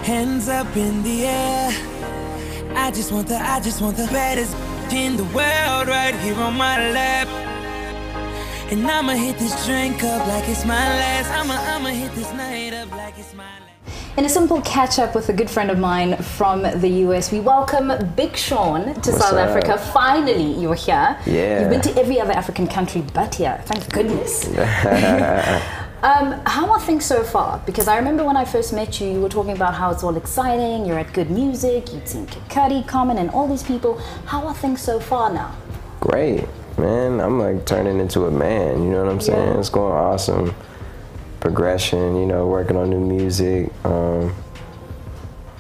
hands up in the air. I just want the baddest in the world right here on my lap. And I'ma hit this drink up like it's my last. I'ma hit this night up like it's my last. In a simple catch-up with a good friend of mine from the US, we welcome Big Sean to South Africa. Finally, you're here. Yeah. You've been to every other African country but here. Thank goodness. How are things so far? Because I remember when I first met you, you were talking about how it's all exciting, you're at good music, you'd seen Kid Cudi, Common, and all these people. How are things so far now? Great, man. I'm like turning into a man, you know what I'm saying? It's going awesome. Progression, you know, working on new music,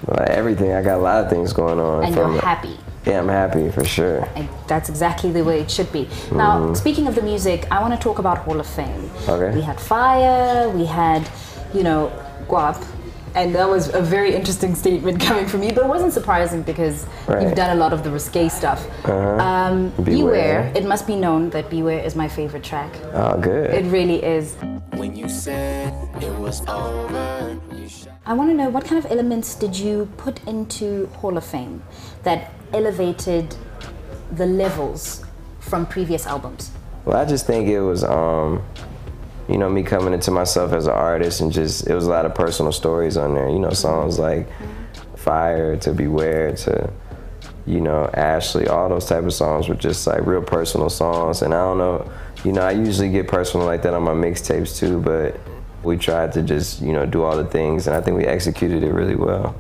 like everything. I got a lot of things going on. And you're happy. Yeah, I'm happy for sure. And that's exactly the way it should be. Now, speaking of the music, I want to talk about Hall of Fame. Okay. We had Fire, we had, you know, Guap, and that was a very interesting statement coming from you, but it wasn't surprising because you've done a lot of the risque stuff. Beware. It must be known that Beware is my favorite track. Oh, good. It really is. When you said it was over, I want to know, what kind of elements did you put into Hall of Fame that elevated the levels from previous albums? Well, I just think it was, you know, me coming into myself as an artist, and just, it was a lot of personal stories on there. You know, songs like Fire to Beware to, you know, Ashley, all those type of songs were just like real personal songs. And I don't know, you know, I usually get personal like that on my mixtapes too, but we tried to just, you know, do all the things, and I think we executed it really well.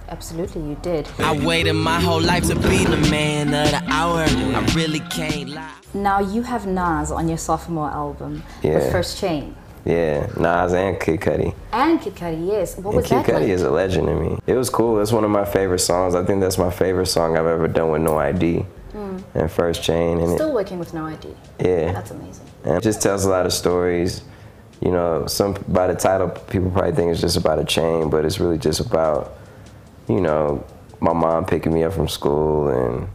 Absolutely, you did. I waited my whole life to be the man of the hour. I really can't lie. Now you have Nas on your sophomore album with First Chain. Yeah, Nas and Kid Cudi. And Kid Cudi, yes. What was that? Kid Cudi is a legend to me. It was cool. It's one of my favorite songs. I think that's my favorite song I've ever done with No ID and First Chain. And still working with No ID. Yeah. That's amazing. And it just tells a lot of stories. You know, by the title, people probably think it's just about a chain, but it's really just about, you know, my mom picking me up from school and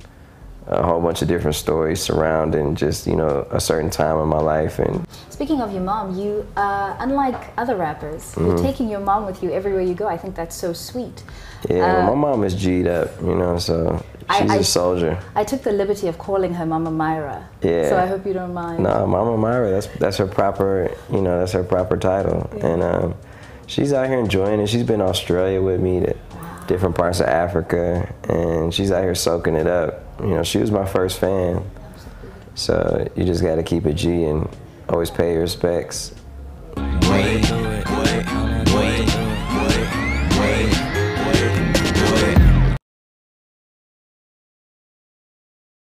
a whole bunch of different stories surrounding just, you know, a certain time in my life. And speaking of your mom, you, unlike other rappers, you're taking your mom with you everywhere you go. I think that's so sweet. Yeah, my mom is G'd up, you know, so she's a soldier. I took the liberty of calling her Mama Myra. Yeah. So I hope you don't mind. No, Mama Myra, that's her proper, you know, that's her proper title. Yeah. And she's out here enjoying it. She's been to Australia with me, to different parts of Africa, and she's out here soaking it up. You know, she was my first fan. So you just got to keep it G and always pay your respects. Wait.